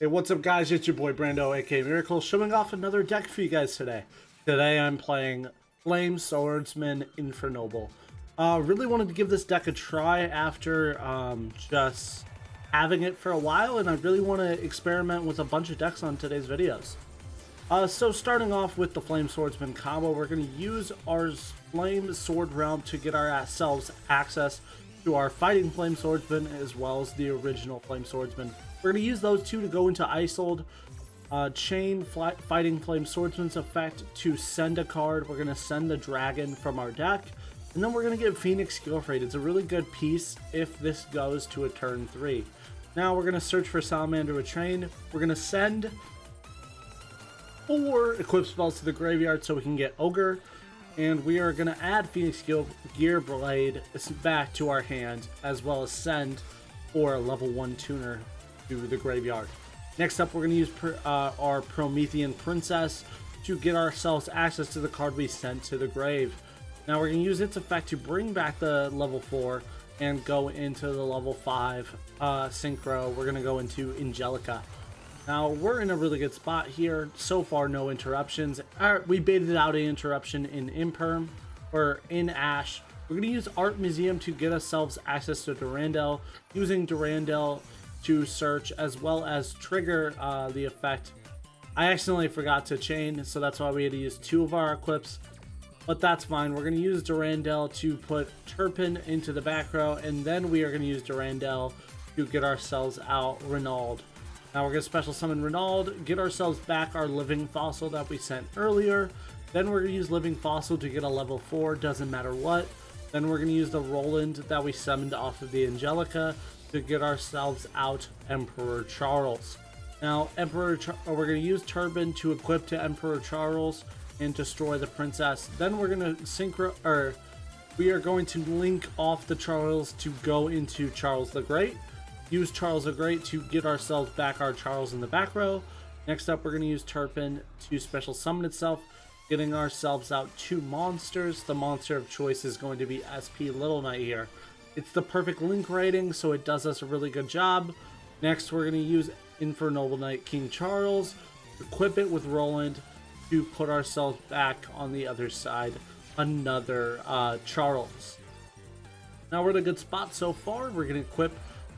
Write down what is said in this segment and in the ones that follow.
Hey, what's up guys? It's your boy BrandoAKAMiracle showing off another deck for you guys today. Today I'm playing SWORDSMAN INFERNOBLE. Really wanted to give this deck a try after just having it for a while, and I really want to experiment with a bunch of decks on today's videos. So starting off with the Flame Swordsman combo, we're going to use our Flame Sword Realm to get ourselves access to our Fighting Flame Swordsman as well as the original Flame Swordsman. We're going to use those two to go into Isoled, chain Fighting Flame Swordsman's effect to send a card. We're going to send the dragon from our deck, and then we're going to get Phoenix Skillfrayed. It's a really good piece if this goes to a turn 3. Now we're going to search for Salamander with Train. We're going to send 4 equip spells to the graveyard so we can get Ogre, and we are going to add Phoenix Gear Blade back to our hand, as well as send 4 level 1 tuner to the graveyard. Next up, we're going to use our Promethean Princess to get ourselves access to the card we sent to the grave. Now we're going to use its effect to bring back the level 4 and go into the level 5 synchro. We're going to go into Angelica. Now we're in a really good spot here. So far, no interruptions. We baited out an interruption in Imperm or in Ash. We're going to use Art Museum to get ourselves access to Durandal, using Durandal to search as well as trigger the effect. I accidentally forgot to chain, so that's why we had to use 2 of our equips, but that's fine. We're going to use Durandal to put Turpin into the back row, and then we are going to use Durandal to get ourselves out Renauld. Now we're going to special summon Renauld, get ourselves back our Living Fossil that we sent earlier. Then we're going to use Living Fossil to get a level 4, doesn't matter what. Then we're going to use the Roland that we summoned off of the Angelica to get ourselves out Emperor Charles. Now we're going to use Turban to equip to Emperor Charles and destroy the princess. Then we're going to we are going to link off the Charles to go into Charles the Great. Use Charles the Great to get ourselves back our Charles in the back row. Next up, we're going to use Turpin to special summon itself, getting ourselves out 2 monsters. The monster of choice is going to be SP Little Knight here. It's the perfect link rating, so it does us a really good job. Next, we're going to use INFERNOBLE Knight King Charles, equip it with Roland to put ourselves back on the other side, another Charles. Now we're in a good spot so far. We're going to equip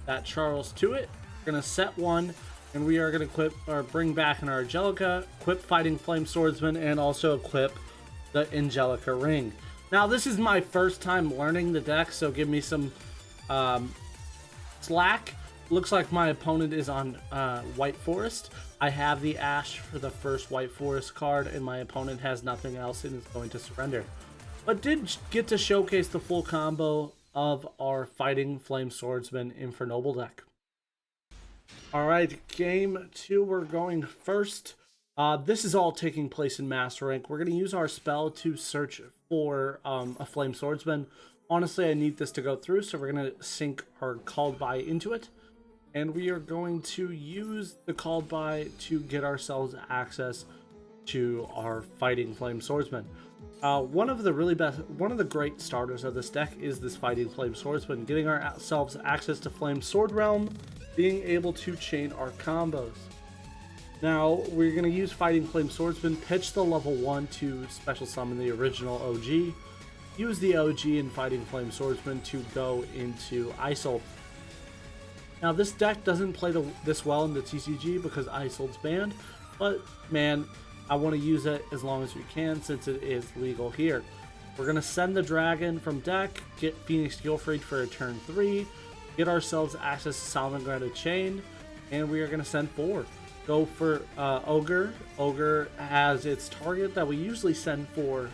that Charles to it. We're going to set 1, and we are going to equip or bring back an Angelica, equip Fighting Flame Swordsman, and also equip the Angelica Ring. Now this is my first time learning the deck, so give me some slack. Looks like my opponent is on White Forest. I have the Ash for the first White Forest card, and my opponent has nothing else and is going to surrender. But did get to showcase the full combo of our Fighting Flame Swordsman INFERNOBLE deck. Alright, game 2, we're going first. This is all taking place in Master Rank. We're going to use our spell to search for a Flame Swordsman. Honestly, I need this to go through, so we're going to sync our Called By into it. And we are going to use the Called By to get ourselves access to our Fighting Flame Swordsman. One of the great starters of this deck is this Fighting Flame Swordsman, getting ourselves access to Flame Sword Realm, being able to chain our combos. Now we're going to use Fighting Flame Swordsman, pitch the level 1 to special summon the original OG, use the OG and Fighting Flame Swordsman to go into Isolde. Now this deck doesn't play this well in the TCG because Isolde's banned, but man, I want to use it as long as we can since it is legal here. We're going to send the dragon from deck, get Phoenix Skillfrayed for a turn 3, get ourselves access to Salamander Chain, and we are going to send 4. Go for Ogre. Ogre has its target that we usually send for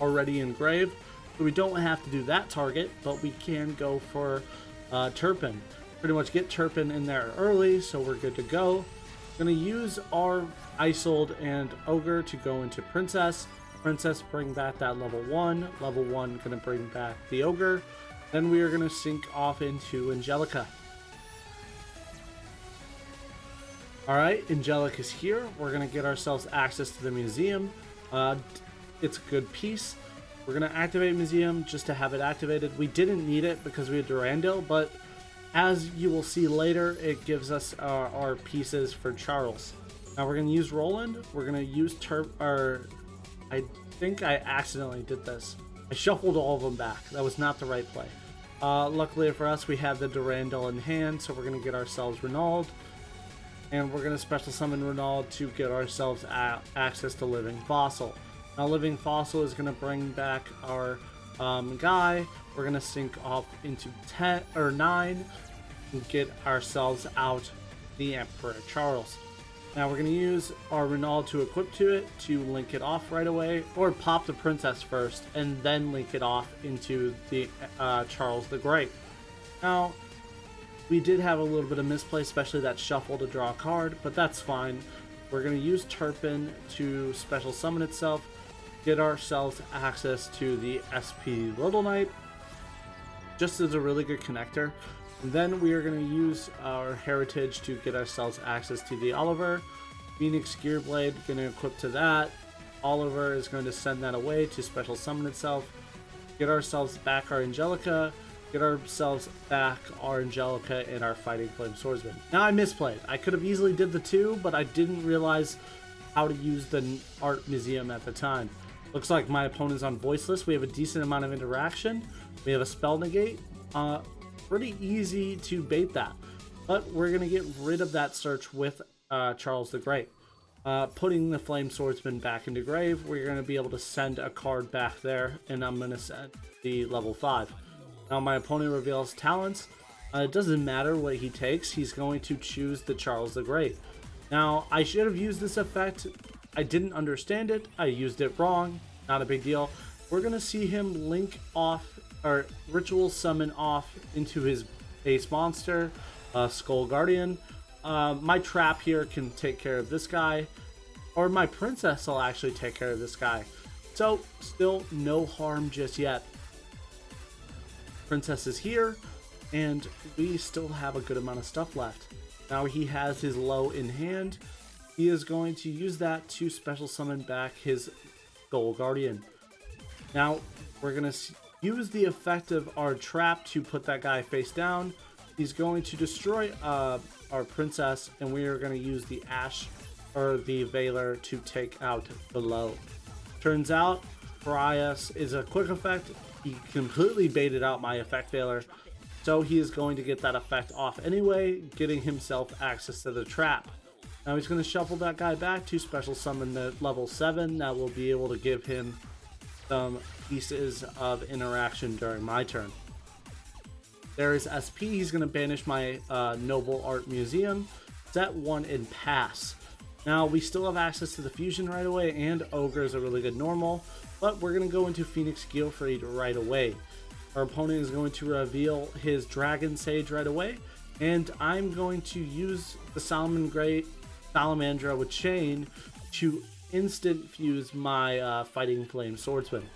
already engraved, so we don't have to do that target, but we can go for Turpin. Pretty much get Turpin in there early, so we're good to go. Going to use our Isolde and Ogre to go into Princess. Princess, bring back that level 1. Level 1 going to bring back the Ogre. Then we are going to sync off into Angelica. Alright, Angelica's here. We're going to get ourselves access to the museum. It's a good piece. We're going to activate museum just to have it activated. We didn't need it because we had Durandal, but As you will see later, it gives us our pieces for Charles. Now we're going to use Roland. We're going to use I think I accidentally did this. I shuffled all of them back. That was not the right play. Luckily for us, we have the Durandal in hand, so we're going to get ourselves Renaud. And we're going to special summon Renaud to get ourselves access to Living Fossil. Now Living Fossil is going to bring back our guy. We're going to sync off into 10 or 9 and get ourselves out the Emperor Charles. Now we're going to use our Renaud to equip to it to link it off right away, or pop the princess first and then link it off into the Charles the Great. Now we did have a little bit of misplay, especially that shuffle to draw a card, but that's fine. We're going to use Turpin to special summon itself, get ourselves access to the SP Little Knight, just as a really good connector. And then we are going to use our Heritage to get ourselves access to the Oliver. Phoenix Gearblade, going to equip to that. Oliver is going to send that away to special summon itself. Get ourselves back our Angelica. Get ourselves back our Angelica and our Fighting Flame Swordsman. Now I misplayed. I could have easily did the 2, but I didn't realize how to use the Art Museum at the time. Looks like my opponent's on Voiceless. We have a decent amount of interaction. We have a Spell Negate. Pretty easy to bait that, but we're gonna get rid of that search with Charles the Great. Putting the Flame Swordsman back into grave, we're gonna be able to send a card back there, and I'm gonna send the level 5. Now my opponent reveals talents. It doesn't matter what he takes, he's going to choose the Charles the Great. Now I should have used this effect. I didn't understand it. I used it wrong. Not a big deal. We're gonna see him link off or ritual summon off into his base monster, Skull Guardian. My trap here can take care of this guy, or my princess will actually take care of this guy. So still no harm just yet. Princess is here, and we still have a good amount of stuff left. Now he has his low in hand. He is going to use that to special summon back his Skull Guardian. Now we're gonna use the effect of our trap to put that guy face down. He's going to destroy our princess, and we are going to use the Ash or the Veiler to take out the low. Turns out Parias is a quick effect. He completely baited out my effect Veiler, so he is going to get that effect off anyway, getting himself access to the trap. Now he's going to shuffle that guy back to special summon the level 7. That will be able to give him some pieces of interaction during my turn. There is SP. He's going to banish my Noble Art Museum, set 1 and pass. Now we still have access to the fusion right away, and Ogre is a really good normal, but we're going to go into Phoenix Geofried right away. Our opponent is going to reveal his Dragon Sage right away, and I'm going to use the Salamandra with Chain to instant fuse my Fighting Flame Swordsman.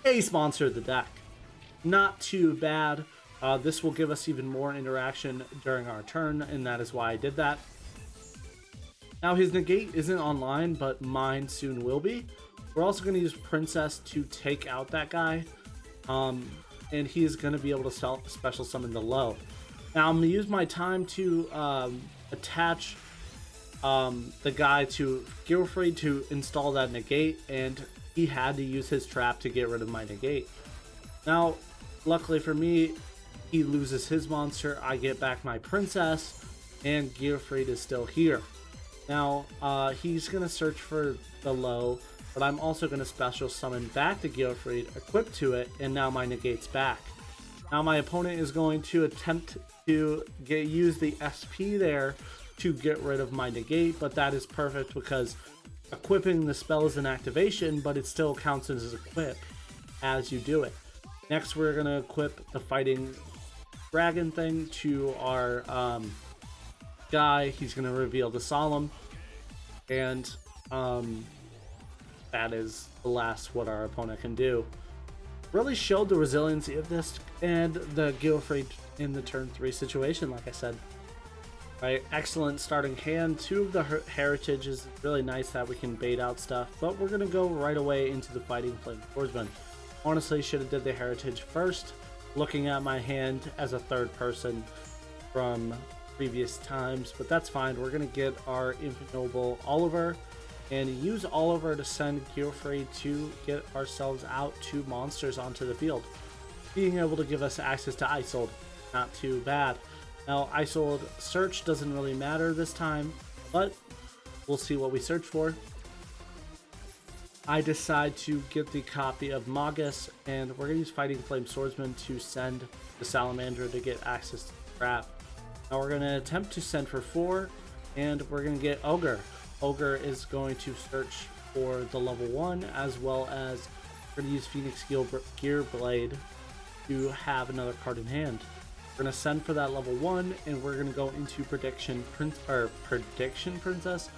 Ace monster of the deck. Not too bad. This will give us even more interaction during our turn, and that is why I did that. Now his negate isn't online, but mine soon will be. We're also going to use Princess to take out that guy, and he is going to be able to special summon the low. Now I'm going to use my time to attach the guy to Geofried to install that negate, and he had to use his trap to get rid of my negate. Now luckily for me, he loses his monster, I get back my princess, and Geofried is still here. Now he's gonna search for the low, but I'm also gonna special summon back the Geofried, equip to it, and now my negate's back. Now my opponent is going to attempt to use the SP there to get rid of my negate, but that is perfect because equipping the spell is an activation, but it still counts as an equip as you do it. Next we're going to equip the Fighting Dragon thing to our guy. He's going to reveal the Solemn, and that is the last what our opponent can do. Really showed the resiliency of this and the Geofried in the turn 3 situation, like I said. Right, excellent starting hand. 2 of the Heritage is really nice that we can bait out stuff, but we're gonna go right away into the Fighting Flame Swordsman. Honestly, should have did the Heritage first. Looking at my hand as a third person, from previous times, but that's fine. We're gonna get our INFERNOBLE Oliver and use Oliver to send Geofrey to get ourselves out 2 monsters onto the field, being able to give us access to Isold. Not too bad. Now, Isold search doesn't really matter this time, but we'll see what we search for. I decide to get the copy of Magus, and we're going to use Fighting Flame Swordsman to send the Salamander to get access to the trap. Now we're going to attempt to send for 4, and we're going to get Ogre. Ogre is going to search for the level 1, as well as we're going to use Phoenix Gear Blade to have another card in hand. We're going to send for that level 1, and we're going to go into Promethean Princess,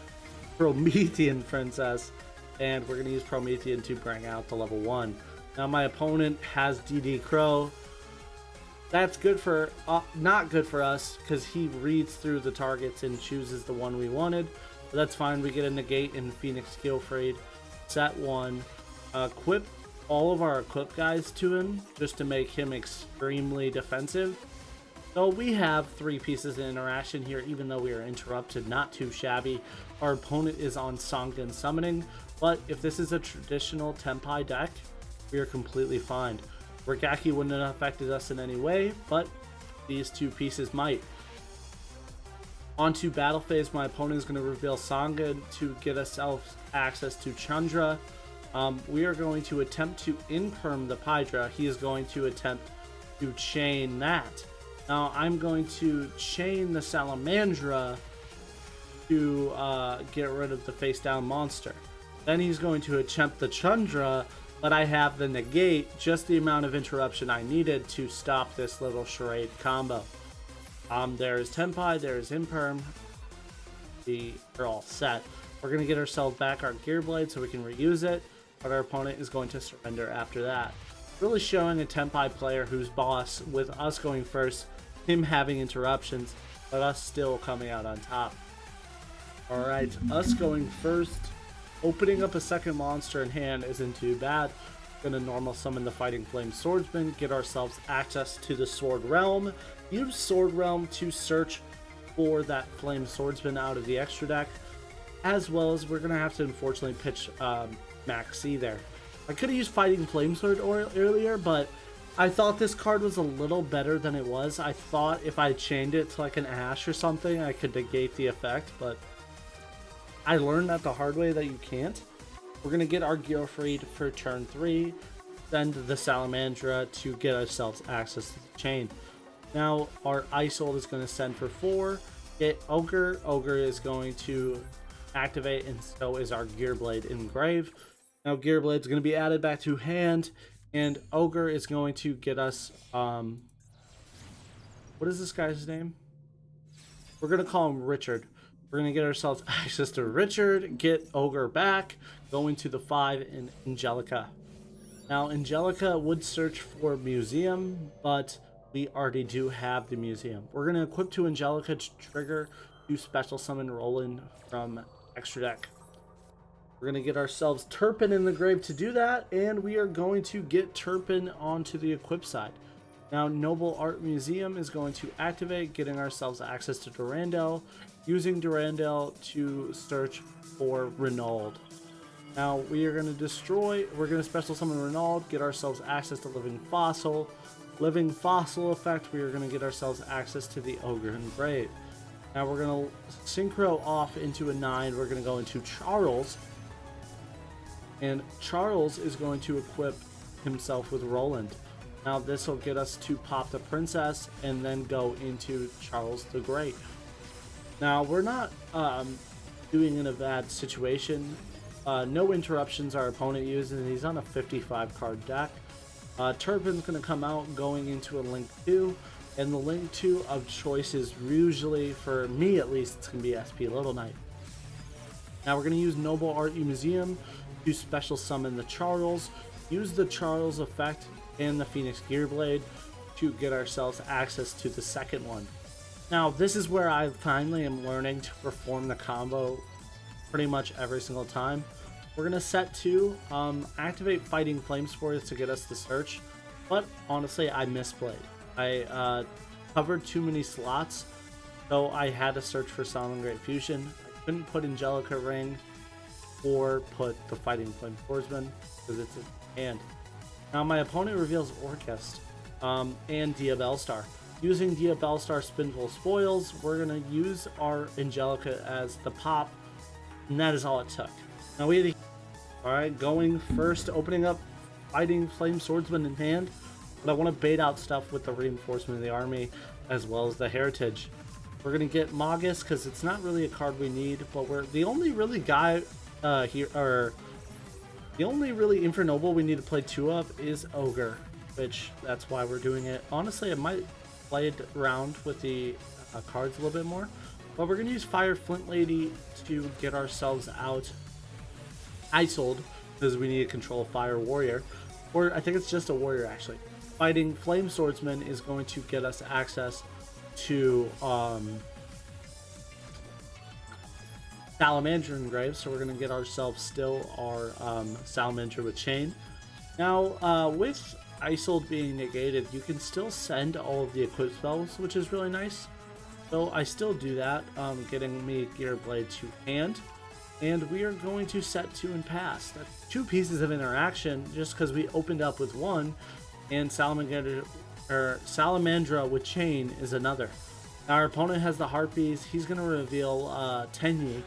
and we're going to use Promethean to bring out the level 1. Now my opponent has DD Crow. That's good for, not good for us, because he reads through the targets and chooses the one we wanted. But that's fine. We get a negate in Phoenix Geofrey. Set 1. Equip all of our equip guys to him, just to make him extremely defensive. So we have 3 pieces of interaction here, even though we are interrupted. Not too shabby. Our opponent is on Sangan Summoning, but if this is a traditional Tenpai deck, we are completely fine. Regaki wouldn't have affected us in any way, but these 2 pieces might. Onto battle phase, my opponent is going to reveal Sangan to get ourselves access to Chandra. We are going to attempt to imperm the Pydra. He is going to attempt to chain that. Now I'm going to chain the Salamandra to get rid of the face down monster. Then he's going to attempt the Chandra, but I have the negate, just the amount of interruption I needed to stop this little charade combo. There's Tenpai, there's Imperm. We are all set. We're going to get ourselves back our Gear Blade so we can reuse it, but our opponent is going to surrender after that. Really showing a Tenpai player who's boss, with us going first, him having interruptions, but us still coming out on top. Alright, us going first, opening up a second monster in hand isn't too bad. Gonna normal summon the Fighting Flame Swordsman, get ourselves access to the Sword Realm, use Sword Realm to search for that Flame Swordsman out of the extra deck, as well as we're gonna have to unfortunately pitch Maxi there. I could have used Fighting Flame Sword earlier, but I thought this card was a little better than it was. I thought if I chained it to like an Ash or something, I could negate the effect, but I learned that the hard way that you can't. We're going to get our Geofrey for turn 3, send the Salamandra to get ourselves access to the chain. Now our Isold is going to send for 4, get Ogre. Ogre is going to activate, and so is our Gearblade in Grave. Now Gearblade is going to be added back to hand, and Ogre is going to get us, what is this guy's name? We're going to call him Richard. We're going to get ourselves access to Richard, get Ogre back, go into the 5 in Angelica. Now, Angelica would search for Museum, but we already do have the Museum. We're going to equip to Angelica to trigger to special summon Roland from extra deck. We're going to get ourselves Turpin in the grave to do that, and we are going to get Turpin onto the equip side. Now, Noble Art Museum is going to activate, getting ourselves access to Durandal, using Durandal to search for Renauld. Now, we are going to we're going to special summon Renauld, get ourselves access to Living Fossil. Living Fossil effect, we are going to get ourselves access to the Ogre and Grave. Now, we're going to synchro off into a 9, we're going to go into Charles. And Charles is going to equip himself with Roland. Now this will get us to pop the princess and then go into Charles the Great. Now we're not doing in a bad situation. No interruptions our opponent uses, and he's on a 55 card deck. Turpin's going to come out going into a Link 2, and the Link 2 of choice is usually, for me at least, it's going to be SP Little Knight. Now we're going to use Noble Art Museum to special summon the Charles, use the Charles effect and the Phoenix Gearblade to get ourselves access to the second one. Now this is where I finally am learning to perform the combo pretty much every single time. We're going to set 2, activate Fighting Flame Spores to get us the search, but honestly I misplayed. I covered too many slots, so I had to search for Solomon Great Fusion. I couldn't put Angelica Ring or put the Fighting Flame Swordsman because it's a hand. Now my opponent reveals Orchest and Dia Bellstar. Using Dia Bellstar Spinful Spoils, we're going to use our Angelica as the pop, and that is all it took. Now we had alright, going first, opening up Fighting Flame Swordsman in hand, but I want to bait out stuff with the Reinforcement of the Army as well as the Heritage. We're going to get Magus because it's not really a card we need, but we're the only really guy here, or the only really INFERNOBLE we need to play 2 of is Ogre, which that's why we're doing it. Honestly, I might play it around with the cards a little bit more, but we're going to use Fire Flint Lady to get ourselves out Isoled because we need to control Fire Warrior, or I think it's just a Warrior actually. Fighting Flame Swordsman is going to get us access to Salamander Engrave, so we're going to get ourselves still our Salamander with Chain. Now, with Isolde being negated, you can still send all of the equip spells, which is really nice. So I still do that, getting me Gear Blade to hand. And we are going to set 2 and pass. That's 2 pieces of interaction just because we opened up with 1, and Salamandra with Chain is another. Our opponent has the Harpies. He's going to reveal Tenyi.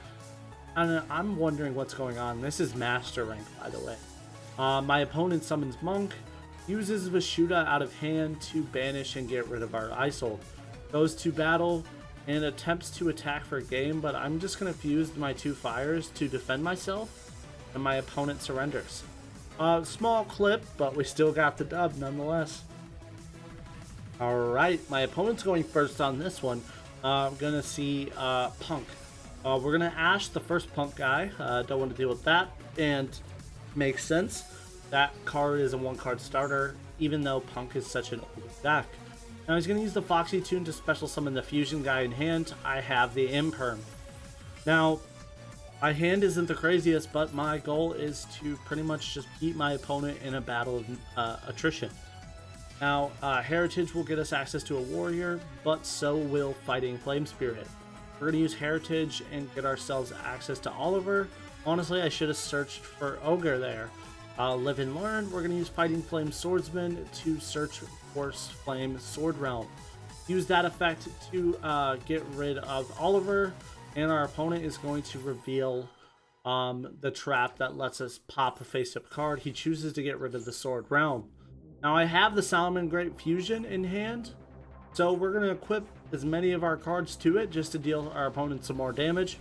And I'm wondering what's going on. This is Master rank, by the way. My opponent summons Monk, uses Vishuda out of hand to banish and get rid of our Isolde. Goes to battle and attempts to attack for a game, but I'm just going to fuse my 2 fires to defend myself, and my opponent surrenders. Small clip, but we still got the dub nonetheless. Alright, my opponent's going first on this one. I'm going to see Punk. We're going to Ash the first Punk guy. Don't want to deal with that, and makes sense. That card is a 1-card starter, even though Punk is such an old deck. Now he's going to use the Foxy Tune to special summon the Fusion guy in hand. I have the Imperm. Now, my hand isn't the craziest, but my goal is to pretty much just beat my opponent in a battle of attrition. Now, Heritage will get us access to a Warrior, but so will Fighting Flame Spirit. We're going to use Heritage and get ourselves access to Oliver. Honestly, I should have searched for Ogre there. Live and Learn, we're going to use Fighting Flame Swordsman to search Force Flame Sword Realm. Use that effect to get rid of Oliver, and our opponent is going to reveal the trap that lets us pop a face-up card. He chooses to get rid of the Sword Realm. Now I have the Solomon Great Fusion in hand, so we're going to equip as many of our cards to it just to deal our opponent some more damage.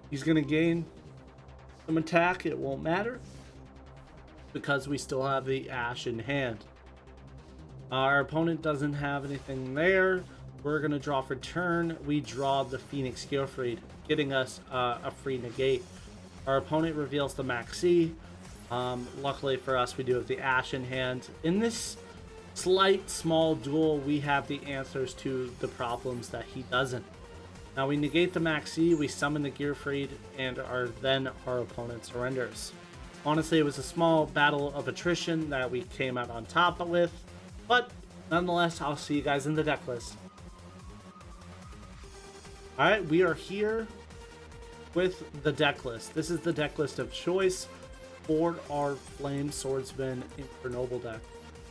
He's going to gain some attack, it won't matter, because we still have the Ash in hand. Our opponent doesn't have anything there. We're going to draw for turn. We draw the Phoenix Geofried, getting us a free negate. Our opponent reveals the Maxi. Luckily for us, we do have the Ash in hand. In this slight, small duel, we have the answers to the problems that he doesn't. Now we negate the Maxi, we summon the Geofried, and then our opponent surrenders. Honestly, it was a small battle of attrition that we came out on top with, but nonetheless, I'll see you guys in the deck list. Alright, we are here with the deck list. This is the deck list of choice for our Flame Swordsman INFERNOBLE deck.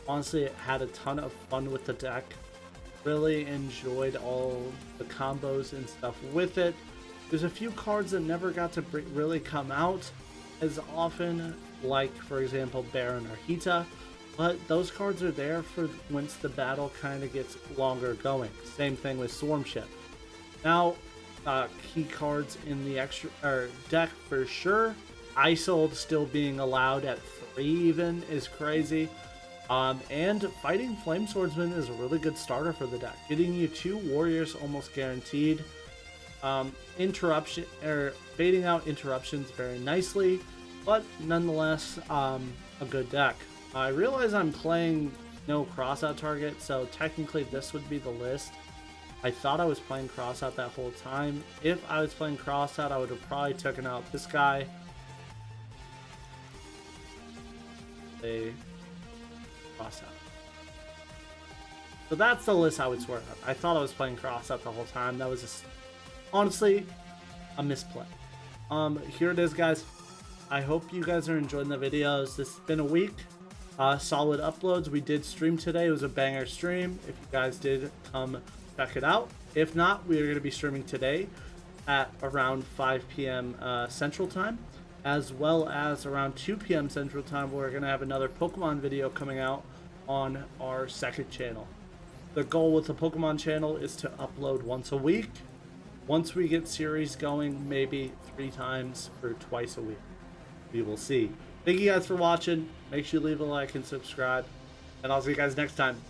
Honestly, I had a ton of fun with the deck. Really enjoyed all the combos and stuff with it. There's a few cards that never got to really come out as often, like for example Baron or Hita, but those cards are there for once the battle kind of gets longer going. Same thing with Swarm Ship. Now, key cards in the extra deck for sure. Isolde still being allowed at 3 even is crazy. And Fighting Flame Swordsman is a really good starter for the deck, getting you 2 warriors almost guaranteed. Interruption or baiting out interruptions very nicely, but nonetheless a good deck. I realize I'm playing no crossout target, so technically this would be the list. I thought I was playing crossout that whole time. If I was playing crossout, I would have probably taken out this guy. Crossout. So that's the list I would swear up. I thought I was playing cross out the whole time. That was just, honestly, a misplay. Here it is, guys. I hope you guys are enjoying the videos. This has been a week. Solid uploads. We did stream today. It was a banger stream. If you guys did, come check it out. If not, we are going to be streaming today at around 5 p.m. Central Time, as well as around 2 p.m. Central Time. We're going to have another Pokemon video coming out on our second channel. The goal with the Pokemon channel is to upload once a week. Once we get series going, maybe 3 times or twice a week. We will see. Thank you guys for watching. Make sure you leave a like and subscribe. And I'll see you guys next time.